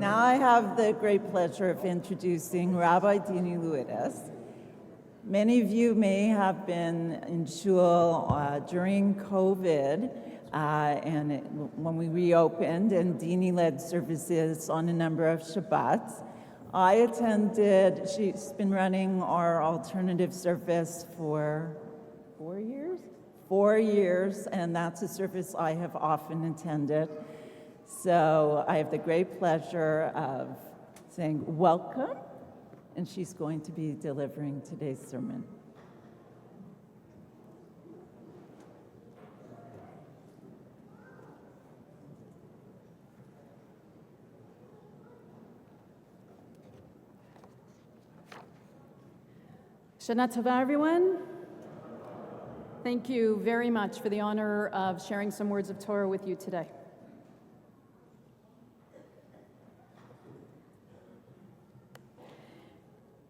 Now I have the great pleasure of introducing Rabbi Dini Luides. Many of you may have been in shul during COVID when we reopened, and Dini led services on a number of Shabbats. I attended, she's been running our alternative service for 4 years? 4 years, and that's a service I have often attended. So I have the great pleasure of saying welcome, and she's going to be delivering today's sermon. Shana Tova, everyone. Thank you very much for the honor of sharing some words of Torah with you today.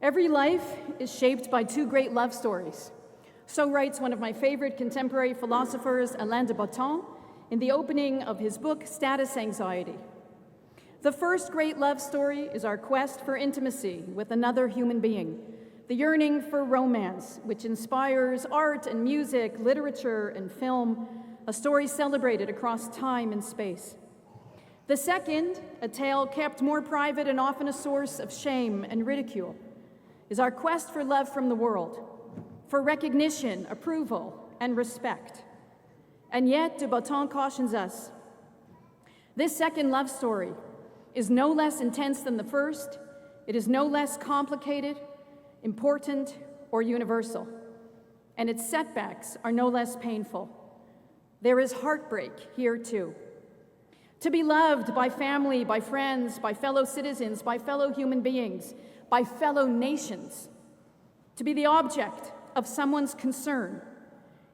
Every life is shaped by two great love stories. So writes one of my favorite contemporary philosophers, Alain de Botton, in the opening of his book, Status Anxiety. The first great love story is our quest for intimacy with another human being, the yearning for romance, which inspires art and music, literature and film, a story celebrated across time and space. The second, a tale kept more private and often a source of shame and ridicule, is our quest for love from the world, for recognition, approval, and respect. And yet, de Botton cautions us, this second love story is no less intense than the first, it is no less complicated, important, or universal, and its setbacks are no less painful. There is heartbreak here too. To be loved by family, by friends, by fellow citizens, by fellow human beings, by fellow nations, to be the object of someone's concern,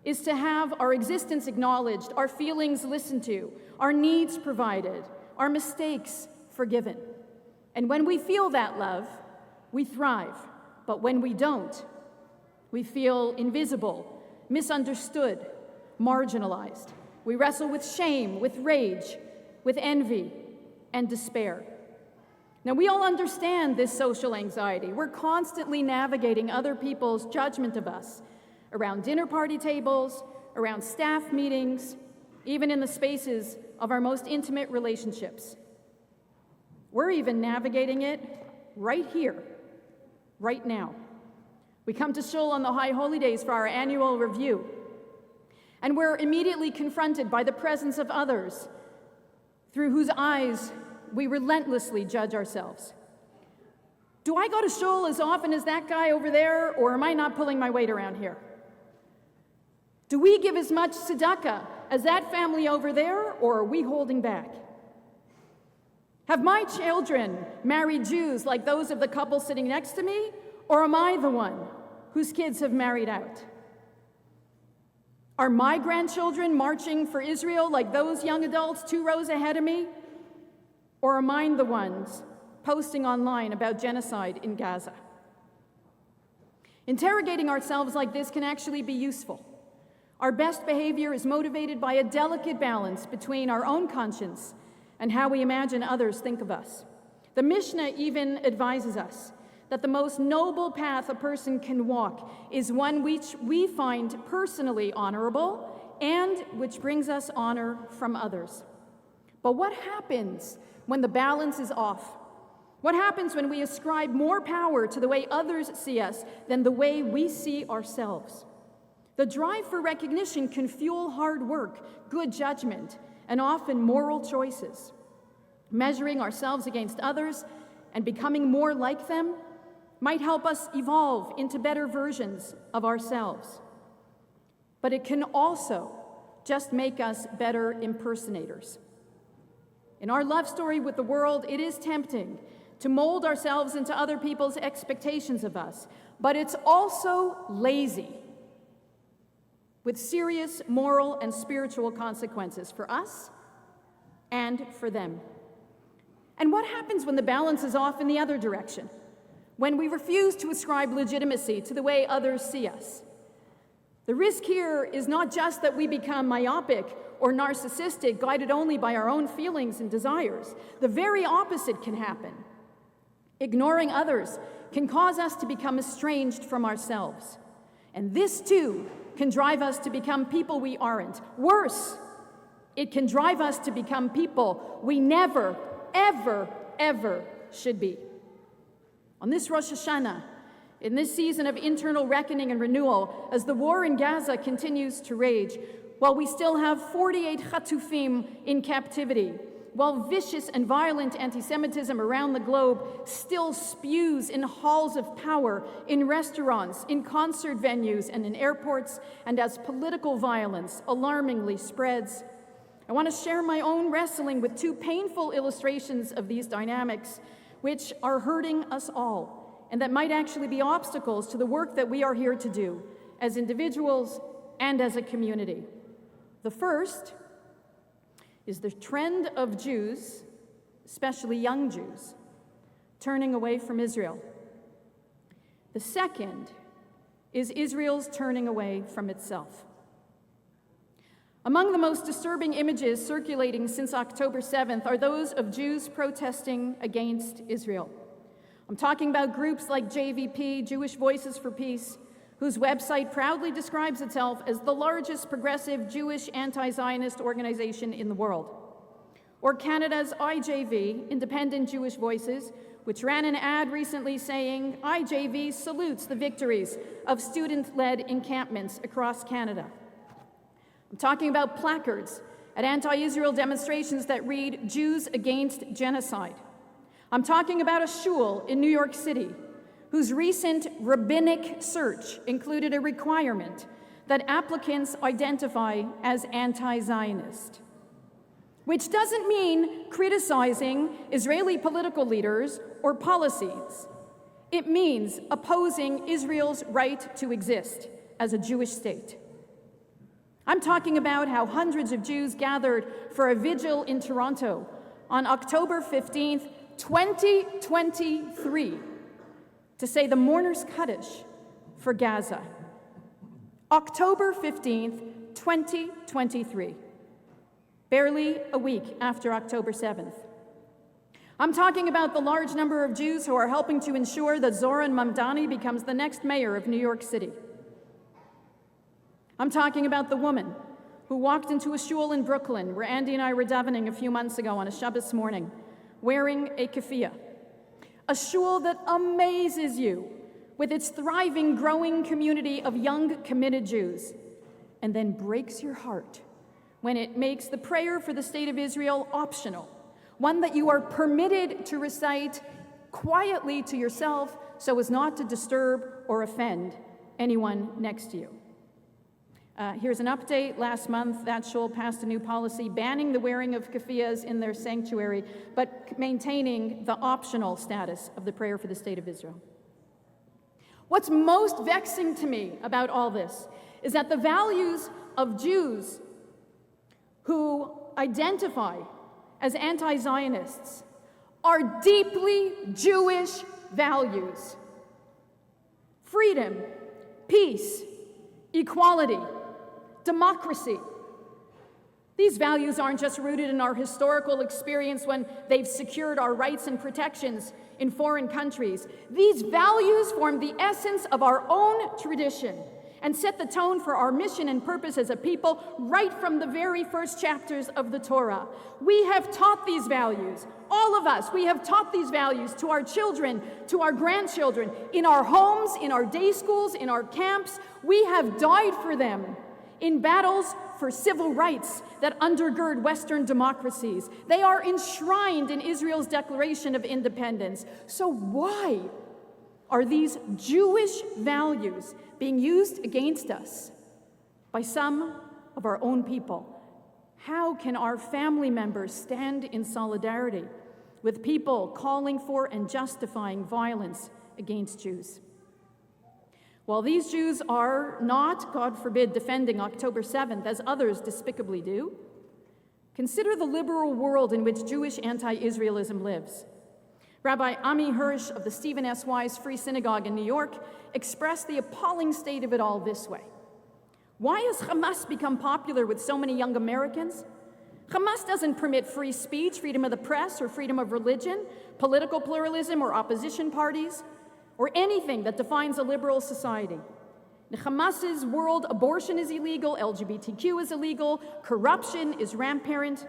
is to have our existence acknowledged, our feelings listened to, our needs provided, our mistakes forgiven. And when we feel that love, we thrive. But when we don't, we feel invisible, misunderstood, marginalized. We wrestle with shame, with rage, with envy, and despair. Now, we all understand this social anxiety. We're constantly navigating other people's judgment of us around dinner party tables, around staff meetings, even in the spaces of our most intimate relationships. We're even navigating it right here, right now. We come to shul on the High Holy Days for our annual review, and we're immediately confronted by the presence of others through whose eyes we relentlessly judge ourselves. Do I go to shul as often as that guy over there, or am I not pulling my weight around here? Do we give as much tzedakah as that family over there, or are we holding back? Have my children married Jews like those of the couple sitting next to me, or am I the one whose kids have married out? Are my grandchildren marching for Israel like those young adults 2 rows ahead of me, or am I the ones posting online about genocide in Gaza? Interrogating ourselves like this can actually be useful. Our best behavior is motivated by a delicate balance between our own conscience and how we imagine others think of us. The Mishnah even advises us that the most noble path a person can walk is one which we find personally honorable and which brings us honor from others. But what happens when the balance is off? What happens when we ascribe more power to the way others see us than the way we see ourselves? The drive for recognition can fuel hard work, good judgment, and often moral choices. Measuring ourselves against others and becoming more like them might help us evolve into better versions of ourselves. But it can also just make us better impersonators. In our love story with the world, it is tempting to mold ourselves into other people's expectations of us, but it's also lazy, with serious moral and spiritual consequences for us and for them. And what happens when the balance is off in the other direction? When we refuse to ascribe legitimacy to the way others see us? The risk here is not just that we become myopic or narcissistic, guided only by our own feelings and desires. The very opposite can happen. Ignoring others can cause us to become estranged from ourselves. And this too can drive us to become people we aren't. Worse, it can drive us to become people we never, ever, ever should be. On this Rosh Hashanah, in this season of internal reckoning and renewal, as the war in Gaza continues to rage, while we still have 48 Chatufim in captivity, while vicious and violent anti-Semitism around the globe still spews in halls of power, in restaurants, in concert venues, and in airports, and as political violence alarmingly spreads, I want to share my own wrestling with two painful illustrations of these dynamics, which are hurting us all, and that might actually be obstacles to the work that we are here to do as individuals and as a community. The first is the trend of Jews, especially young Jews, turning away from Israel. The second is Israel's turning away from itself. Among the most disturbing images circulating since October 7th are those of Jews protesting against Israel. I'm talking about groups like JVP, Jewish Voices for Peace, whose website proudly describes itself as the largest progressive Jewish anti-Zionist organization in the world. Or Canada's IJV, Independent Jewish Voices, which ran an ad recently saying, IJV salutes the victories of student-led encampments across Canada. I'm talking about placards at anti-Israel demonstrations that read, Jews against genocide. I'm talking about a shul in New York City whose recent rabbinic search included a requirement that applicants identify as anti-Zionist, which doesn't mean criticizing Israeli political leaders or policies. It means opposing Israel's right to exist as a Jewish state. I'm talking about how hundreds of Jews gathered for a vigil in Toronto on October 15th, 2023, to say the mourners Kaddish for Gaza. October 15th, 2023, barely a week after October 7th. I'm talking about the large number of Jews who are helping to ensure that Zoran Mamdani becomes the next mayor of New York City. I'm talking about the woman who walked into a shul in Brooklyn, where Andy and I were davening a few months ago on a Shabbos morning, wearing a keffiyeh. A shul that amazes you with its thriving, growing community of young, committed Jews, and then breaks your heart when it makes the prayer for the state of Israel optional, one that you are permitted to recite quietly to yourself so as not to disturb or offend anyone next to you. Here's an update. Last month, that shul passed a new policy banning the wearing of keffiyehs in their sanctuary, but maintaining the optional status of the prayer for the state of Israel. What's most vexing to me about all this is that the values of Jews who identify as anti-Zionists are deeply Jewish values. Freedom, peace, equality, democracy. These values aren't just rooted in our historical experience when they've secured our rights and protections in foreign countries. These values form the essence of our own tradition and set the tone for our mission and purpose as a people right from the very first chapters of the Torah. We have taught these values, all of us, we have taught these values to our children, to our grandchildren, in our homes, in our day schools, in our camps. We have died for them in battles for civil rights that undergird Western democracies. They are enshrined in Israel's Declaration of Independence. So why are these Jewish values being used against us by some of our own people? How can our family members stand in solidarity with people calling for and justifying violence against Jews? While these Jews are not, God forbid, defending October 7th, as others despicably do, consider the liberal world in which Jewish anti-Israelism lives. Rabbi Ami Hirsch of the Stephen S. Wise Free Synagogue in New York expressed the appalling state of it all this way. Why has Hamas become popular with so many young Americans? Hamas doesn't permit free speech, freedom of the press, or freedom of religion, political pluralism, or opposition parties, or anything that defines a liberal society. In Hamas's world, abortion is illegal, LGBTQ is illegal, corruption is rampant.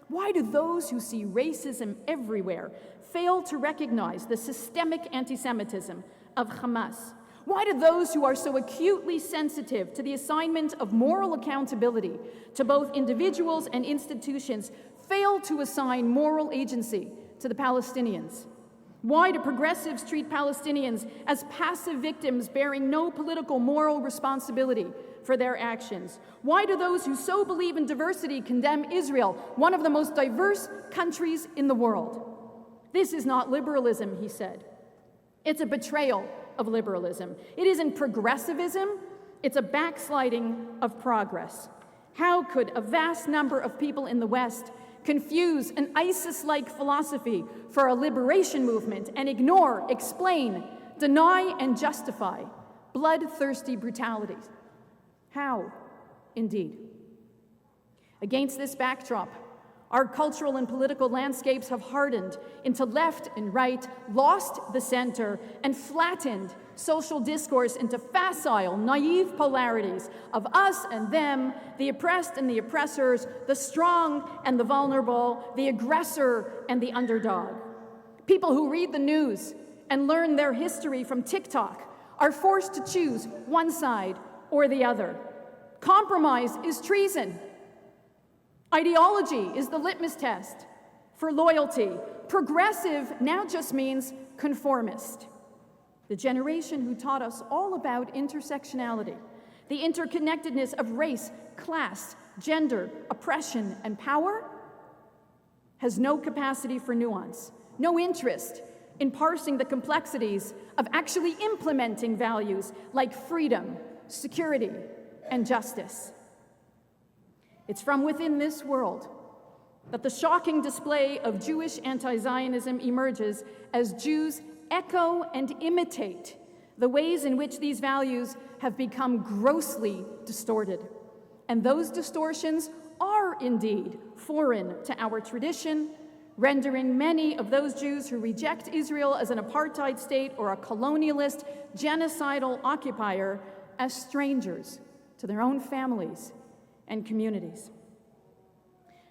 Why do those who see racism everywhere fail to recognize the systemic anti-Semitism of Hamas? Why do those who are so acutely sensitive to the assignment of moral accountability to both individuals and institutions fail to assign moral agency to the Palestinians? Why do progressives treat Palestinians as passive victims bearing no political moral responsibility for their actions? Why do those who so believe in diversity condemn Israel, one of the most diverse countries in the world? This is not liberalism, he said. It's a betrayal of liberalism. It isn't progressivism, it's a backsliding of progress. How could a vast number of people in the West confuse an ISIS-like philosophy for a liberation movement and ignore, explain, deny, and justify bloodthirsty brutalities? How, indeed? Against this backdrop, our cultural and political landscapes have hardened into left and right, lost the center, and flattened social discourse into facile, naive polarities of us and them, the oppressed and the oppressors, the strong and the vulnerable, the aggressor and the underdog. People who read the news and learn their history from TikTok are forced to choose one side or the other. Compromise is treason. Ideology is the litmus test for loyalty. Progressive now just means conformist. The generation who taught us all about intersectionality, the interconnectedness of race, class, gender, oppression, and power, has no capacity for nuance, no interest in parsing the complexities of actually implementing values like freedom, security, and justice. It's from within this world that the shocking display of Jewish anti-Zionism emerges as Jews echo and imitate the ways in which these values have become grossly distorted. And those distortions are indeed foreign to our tradition, rendering many of those Jews who reject Israel as an apartheid state or a colonialist, genocidal occupier as strangers to their own families and communities.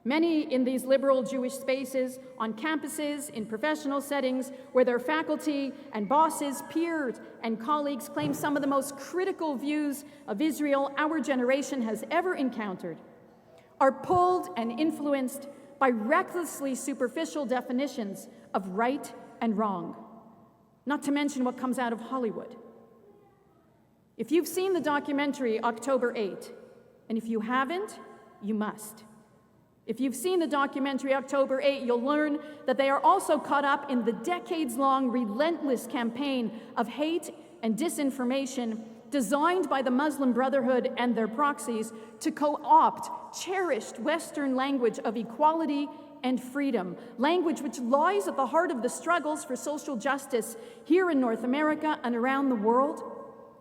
Many in these liberal Jewish spaces, on campuses, in professional settings, where their faculty and bosses, peers, and colleagues claim some of the most critical views of Israel our generation has ever encountered, are pulled and influenced by recklessly superficial definitions of right and wrong, not to mention what comes out of Hollywood. If you've seen the documentary October 8, and if you haven't, you must. If you've seen the documentary October 8, you'll learn that they are also caught up in the decades-long relentless campaign of hate and disinformation designed by the Muslim Brotherhood and their proxies to co-opt cherished Western language of equality and freedom, language which lies at the heart of the struggles for social justice here in North America and around the world,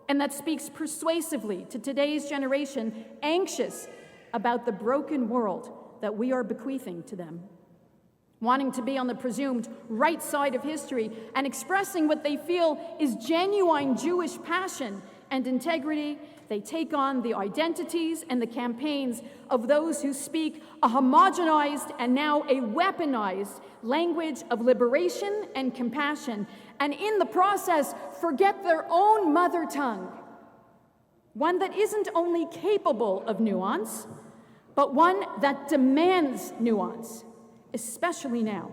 and that speaks persuasively to today's generation anxious about the broken world that we are bequeathing to them. Wanting to be on the presumed right side of history and expressing what they feel is genuine Jewish passion and integrity, they take on the identities and the campaigns of those who speak a homogenized and now a weaponized language of liberation and compassion, and in the process forget their own mother tongue, one that isn't only capable of nuance, but one that demands nuance, especially now.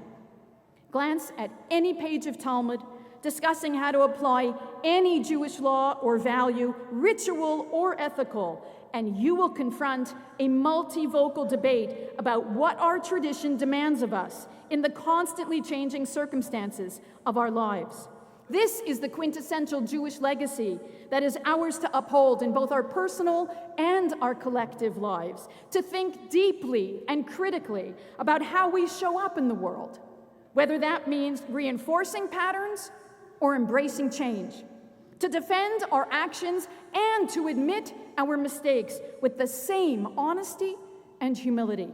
Glance at any page of Talmud discussing how to apply any Jewish law or value, ritual or ethical, and you will confront a multivocal debate about what our tradition demands of us in the constantly changing circumstances of our lives. This is the quintessential Jewish legacy that is ours to uphold in both our personal and our collective lives, to think deeply and critically about how we show up in the world, whether that means reinforcing patterns or embracing change, to defend our actions and to admit our mistakes with the same honesty and humility,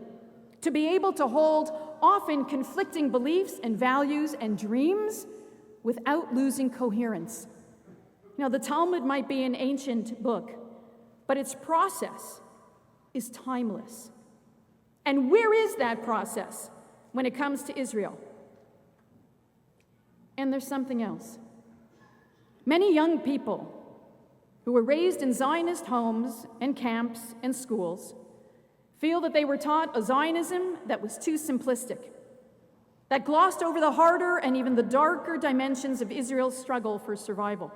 to be able to hold often conflicting beliefs and values and dreams without losing coherence. Now, the Talmud might be an ancient book, but its process is timeless. And where is that process when it comes to Israel? And there's something else. Many young people who were raised in Zionist homes and camps and schools feel that they were taught a Zionism that was too simplistic, that glossed over the harder and even the darker dimensions of Israel's struggle for survival.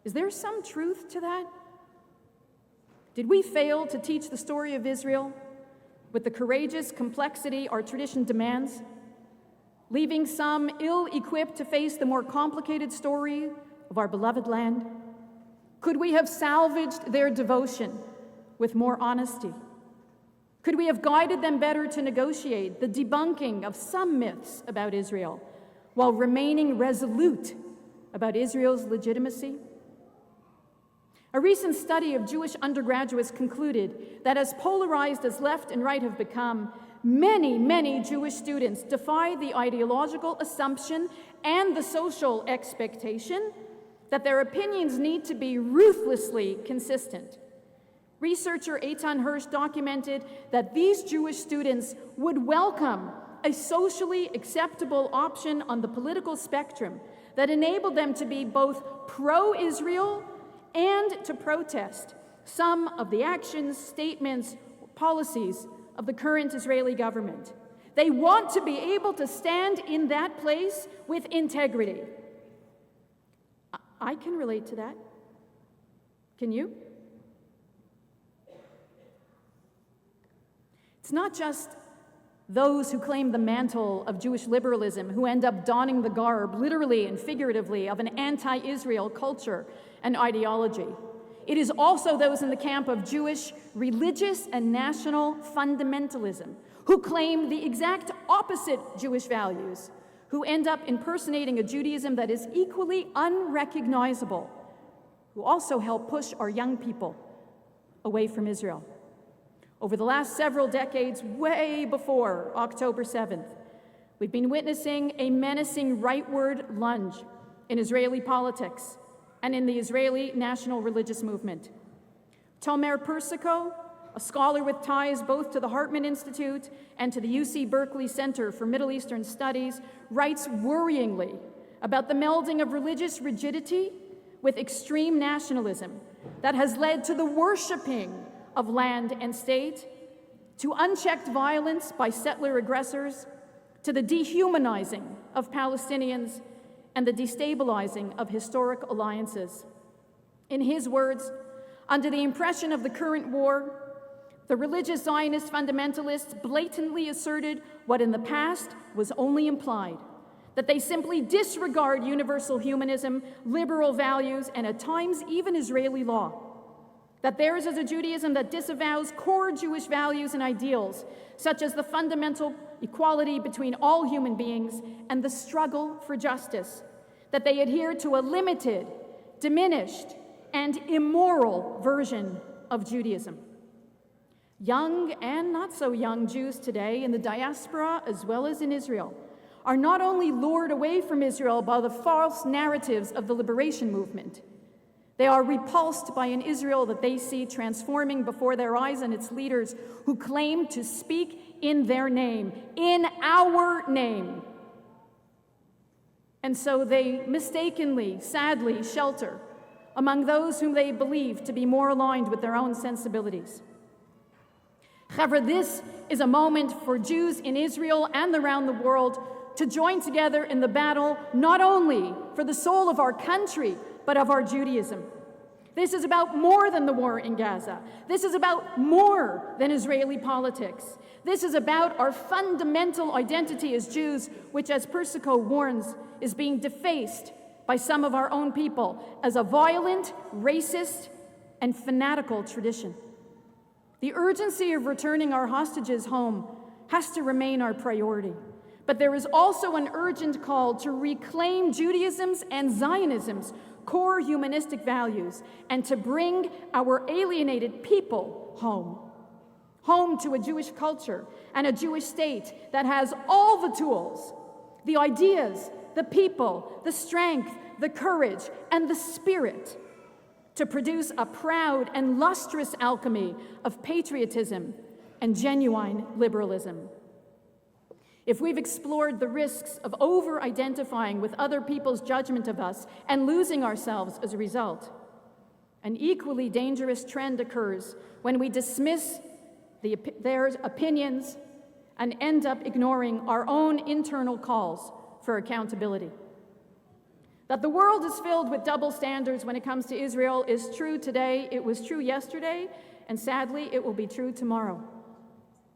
Is there some truth to that? Did we fail to teach the story of Israel with the courageous complexity our tradition demands, leaving some ill-equipped to face the more complicated story of our beloved land? Could we have salvaged their devotion with more honesty? Could we have guided them better to negotiate the debunking of some myths about Israel while remaining resolute about Israel's legitimacy? A recent study of Jewish undergraduates concluded that as polarized as left and right have become, many Jewish students defy the ideological assumption and the social expectation that their opinions need to be ruthlessly consistent. Researcher Eitan Hirsch documented that these Jewish students would welcome a socially acceptable option on the political spectrum that enabled them to be both pro-Israel and to protest some of the actions, statements, policies of the current Israeli government. They want to be able to stand in that place with integrity. I can relate to that. Can you? It's not just those who claim the mantle of Jewish liberalism who end up donning the garb, literally and figuratively, of an anti-Israel culture and ideology. It is also those in the camp of Jewish religious and national fundamentalism who claim the exact opposite Jewish values, who end up impersonating a Judaism that is equally unrecognizable, who also help push our young people away from Israel. Over the last several decades, way before October 7th, we've been witnessing a menacing rightward lunge in Israeli politics and in the Israeli national religious movement. Tomer Persico, a scholar with ties both to the Hartman Institute and to the UC Berkeley Center for Middle Eastern Studies, writes worryingly about the melding of religious rigidity with extreme nationalism that has led to the worshiping of land and state, to unchecked violence by settler aggressors, to the dehumanizing of Palestinians and the destabilizing of historic alliances. In his words, under the impression of the current war, the religious Zionist fundamentalists blatantly asserted what in the past was only implied, that they simply disregard universal humanism, liberal values, and at times even Israeli law. That theirs is a Judaism that disavows core Jewish values and ideals, such as the fundamental equality between all human beings and the struggle for justice. That they adhere to a limited, diminished, and immoral version of Judaism. Young and not so young Jews today in the diaspora as well as in Israel are not only lured away from Israel by the false narratives of the liberation movement, they are repulsed by an Israel that they see transforming before their eyes and its leaders who claim to speak in their name, in our name. And so they mistakenly, sadly, shelter among those whom they believe to be more aligned with their own sensibilities. However, this is a moment for Jews in Israel and around the world to join together in the battle not only for the soul of our country, but of our Judaism. This is about more than the war in Gaza. This is about more than Israeli politics. This is about our fundamental identity as Jews, which, as Persico warns, is being defaced by some of our own people as a violent, racist, and fanatical tradition. The urgency of returning our hostages home has to remain our priority. But there is also an urgent call to reclaim Judaism's and Zionism's core humanistic values and to bring our alienated people home to a Jewish culture and a Jewish state that has all the tools, the ideas, the people, the strength, the courage, and the spirit to produce a proud and lustrous alchemy of patriotism and genuine liberalism. If we've explored the risks of over-identifying with other people's judgment of us and losing ourselves as a result, an equally dangerous trend occurs when we dismiss their opinions and end up ignoring our own internal calls for accountability. That the world is filled with double standards when it comes to Israel is true today, it was true yesterday, and sadly, it will be true tomorrow.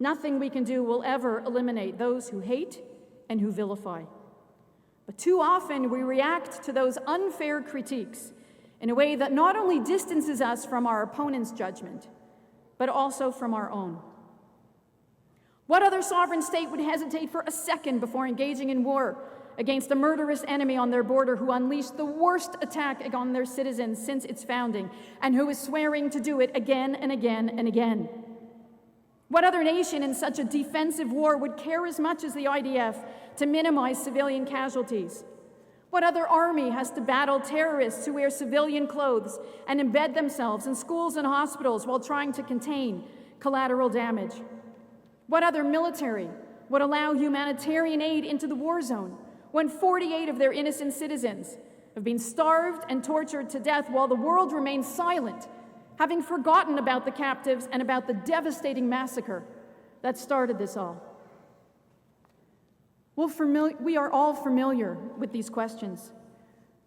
Nothing we can do will ever eliminate those who hate and who vilify. But too often we react to those unfair critiques in a way that not only distances us from our opponent's judgment, but also from our own. What other sovereign state would hesitate for a second before engaging in war against a murderous enemy on their border who unleashed the worst attack on their citizens since its founding and who is swearing to do it again and again and again? What other nation in such a defensive war would care as much as the IDF to minimize civilian casualties? What other army has to battle terrorists who wear civilian clothes and embed themselves in schools and hospitals while trying to contain collateral damage? What other military would allow humanitarian aid into the war zone when 48 of their innocent citizens have been starved and tortured to death while the world remains silent, having forgotten about the captives and about the devastating massacre that started this all? We are all familiar with these questions.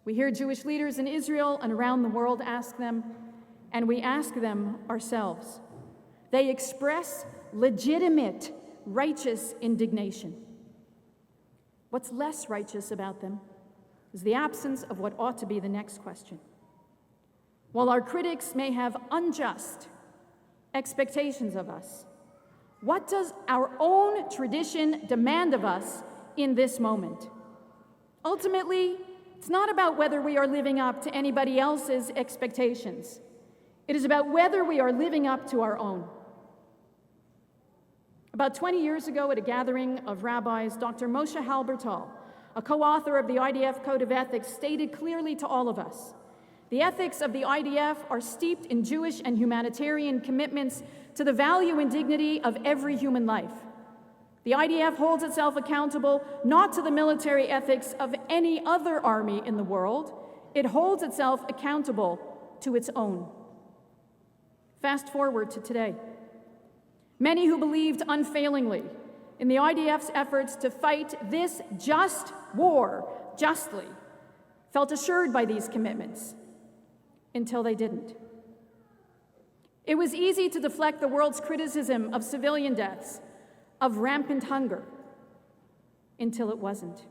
We hear Jewish leaders in Israel and around the world ask them, and we ask them ourselves. They express legitimate, righteous indignation. What's less righteous about them is the absence of what ought to be the next question. While our critics may have unjust expectations of us, what does our own tradition demand of us in this moment? Ultimately, it's not about whether we are living up to anybody else's expectations. It is about whether we are living up to our own. About 20 years ago at a gathering of rabbis, Dr. Moshe Halbertal, a co-author of the IDF Code of Ethics, stated clearly to all of us, the ethics of the IDF are steeped in Jewish and humanitarian commitments to the value and dignity of every human life. The IDF holds itself accountable not to the military ethics of any other army in the world. It holds itself accountable to its own. Fast forward to today. Many who believed unfailingly in the IDF's efforts to fight this just war justly felt assured by these commitments until they didn't. It was easy to deflect the world's criticism of civilian deaths, of rampant hunger, until it wasn't.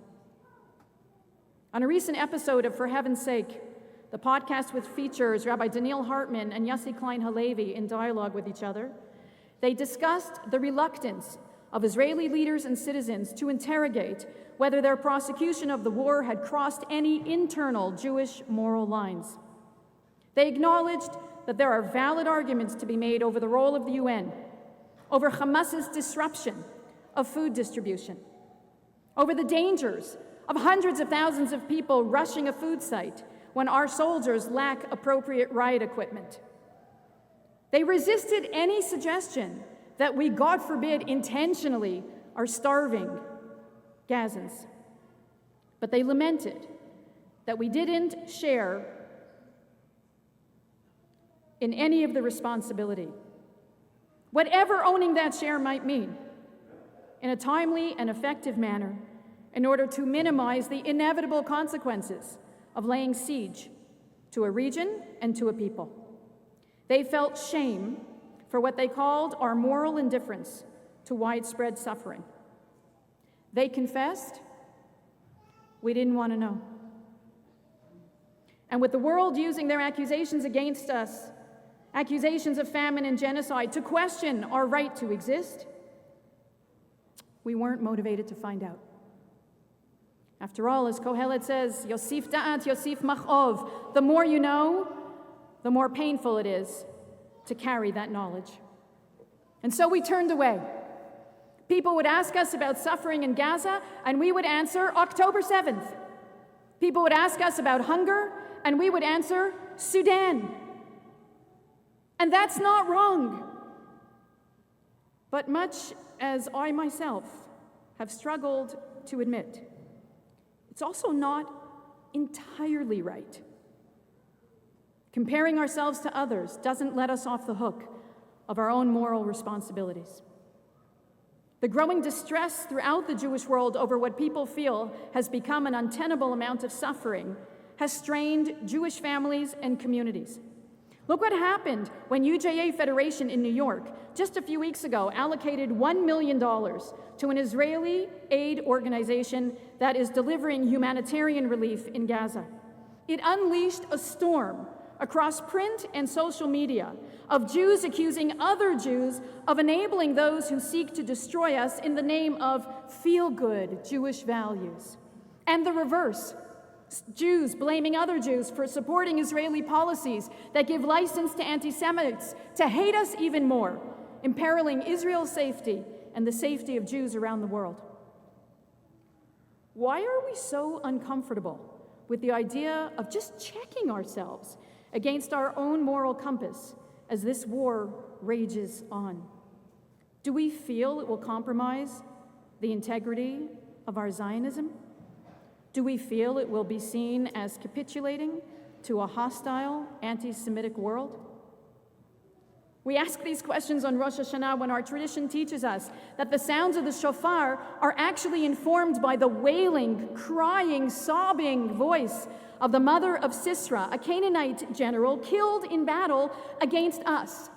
On a recent episode of For Heaven's Sake, the podcast which features Rabbi Daniel Hartman and Yossi Klein Halevi in dialogue with each other, they discussed the reluctance of Israeli leaders and citizens to interrogate whether their prosecution of the war had crossed any internal Jewish moral lines. They acknowledged that there are valid arguments to be made over the role of the UN, over Hamas's disruption of food distribution, over the dangers of hundreds of thousands of people rushing a food site when our soldiers lack appropriate riot equipment. They resisted any suggestion that we, God forbid, intentionally are starving Gazans. But they lamented that we didn't share in any of the responsibility, whatever owning that share might mean, in a timely and effective manner in order to minimize the inevitable consequences of laying siege to a region and to a people. They felt shame for what they called our moral indifference to widespread suffering. They confessed, we didn't want to know. And with the world using their accusations against us, accusations of famine and genocide, to question our right to exist, we weren't motivated to find out. After all, as Kohelet says, Yosif da'at, Yosif machov. The more you know, the more painful it is to carry that knowledge. And so we turned away. People would ask us about suffering in Gaza, and we would answer October 7th. People would ask us about hunger, and we would answer Sudan. And that's not wrong. But much as I myself have struggled to admit, it's also not entirely right. Comparing ourselves to others doesn't let us off the hook of our own moral responsibilities. The growing distress throughout the Jewish world over what people feel has become an untenable amount of suffering has strained Jewish families and communities. Look what happened when UJA Federation in New York just a few weeks ago allocated $1 million to an Israeli aid organization that is delivering humanitarian relief in Gaza. It unleashed a storm across print and social media of Jews accusing other Jews of enabling those who seek to destroy us in the name of feel-good Jewish values. And the reverse. Jews blaming other Jews for supporting Israeli policies that give license to anti-Semites to hate us even more, imperiling Israel's safety and the safety of Jews around the world. Why are we so uncomfortable with the idea of just checking ourselves against our own moral compass as this war rages on? Do we feel it will compromise the integrity of our Zionism? Do we feel it will be seen as capitulating to a hostile, anti-Semitic world? We ask these questions on Rosh Hashanah when our tradition teaches us that the sounds of the shofar are actually informed by the wailing, crying, sobbing voice of the mother of Sisera, a Canaanite general killed in battle against us.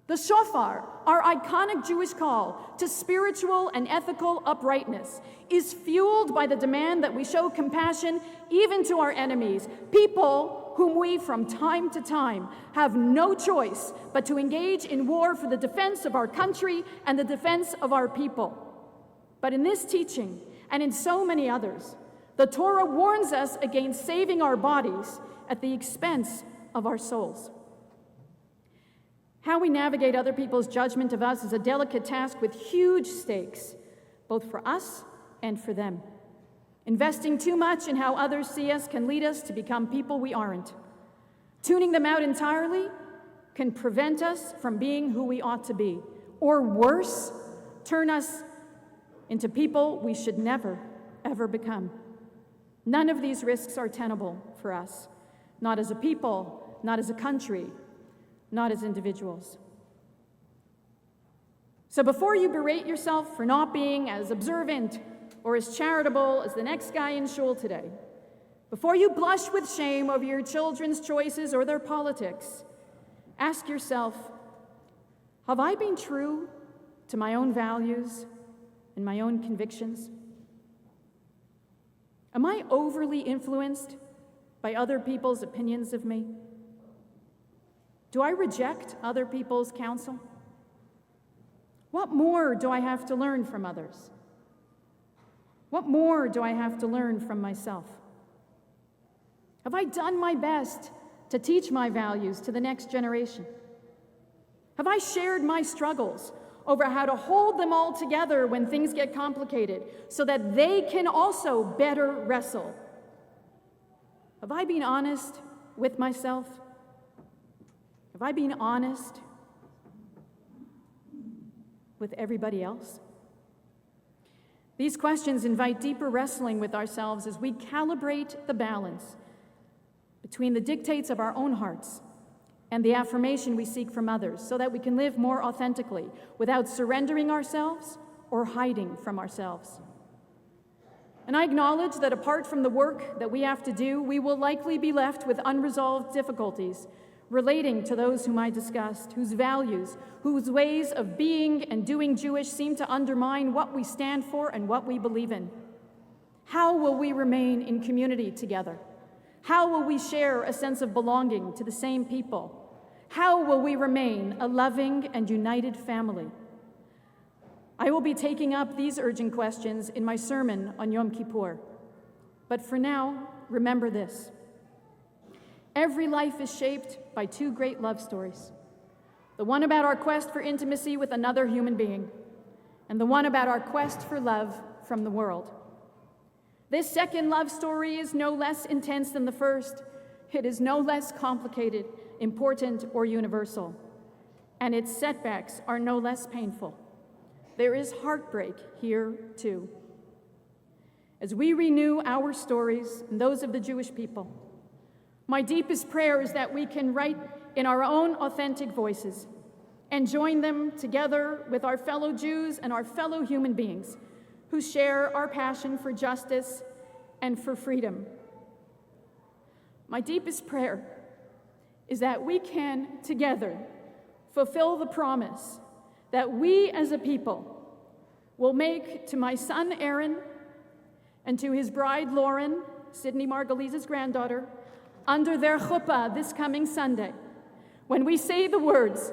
The shofar, our iconic Jewish call to spiritual and ethical uprightness, is fueled by the demand that we show compassion even to our enemies, people whom we from time to time have no choice but to engage in war for the defense of our country and the defense of our people. But in this teaching, and in so many others, the Torah warns us against saving our bodies at the expense of our souls. How we navigate other people's judgment of us is a delicate task with huge stakes, both for us and for them. Investing too much in how others see us can lead us to become people we aren't. Tuning them out entirely can prevent us from being who we ought to be, or worse, turn us into people we should never, ever become. None of these risks are tenable for us, not as a people, not as a country, not as individuals. So before you berate yourself for not being as observant or as charitable as the next guy in shul today, before you blush with shame over your children's choices or their politics, ask yourself, have I been true to my own values and my own convictions? Am I overly influenced by other people's opinions of me? Do I reject other people's counsel? What more do I have to learn from others? What more do I have to learn from myself? Have I done my best to teach my values to the next generation? Have I shared my struggles over how to hold them all together when things get complicated so that they can also better wrestle? Have I been honest with myself? Have I been honest with everybody else? These questions invite deeper wrestling with ourselves as we calibrate the balance between the dictates of our own hearts and the affirmation we seek from others so that we can live more authentically without surrendering ourselves or hiding from ourselves. And I acknowledge that apart from the work that we have to do, we will likely be left with unresolved difficulties relating to those whom I discussed, whose values, whose ways of being and doing Jewish seem to undermine what we stand for and what we believe in. How will we remain in community together? How will we share a sense of belonging to the same people? How will we remain a loving and united family? I will be taking up these urgent questions in my sermon on Yom Kippur. But for now, remember this. Every life is shaped by two great love stories. The one about our quest for intimacy with another human being, and the one about our quest for love from the world. This second love story is no less intense than the first. It is no less complicated, important, or universal. And its setbacks are no less painful. There is heartbreak here, too. As we renew our stories and those of the Jewish people, my deepest prayer is that we can write in our own authentic voices and join them together with our fellow Jews and our fellow human beings who share our passion for justice and for freedom. My deepest prayer is that we can together fulfill the promise that we as a people will make to my son Aaron and to his bride Lauren, Sydney Margolise's granddaughter, under their chuppah this coming Sunday, when we say the words,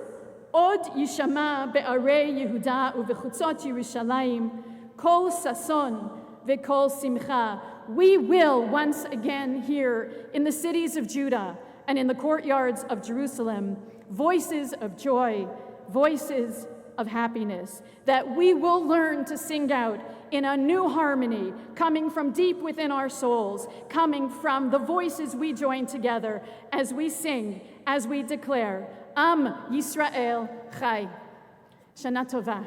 Od yishama be'arei Yehuda u'vechutzot Yerushalayim, kol sason ve'kol simcha. We will once again hear in the cities of Judah and in the courtyards of Jerusalem voices of joy, voices of happiness, that we will learn to sing out in a new harmony, coming from deep within our souls, coming from the voices we join together as we sing, as we declare, Am Yisrael Chai. Shana Tova.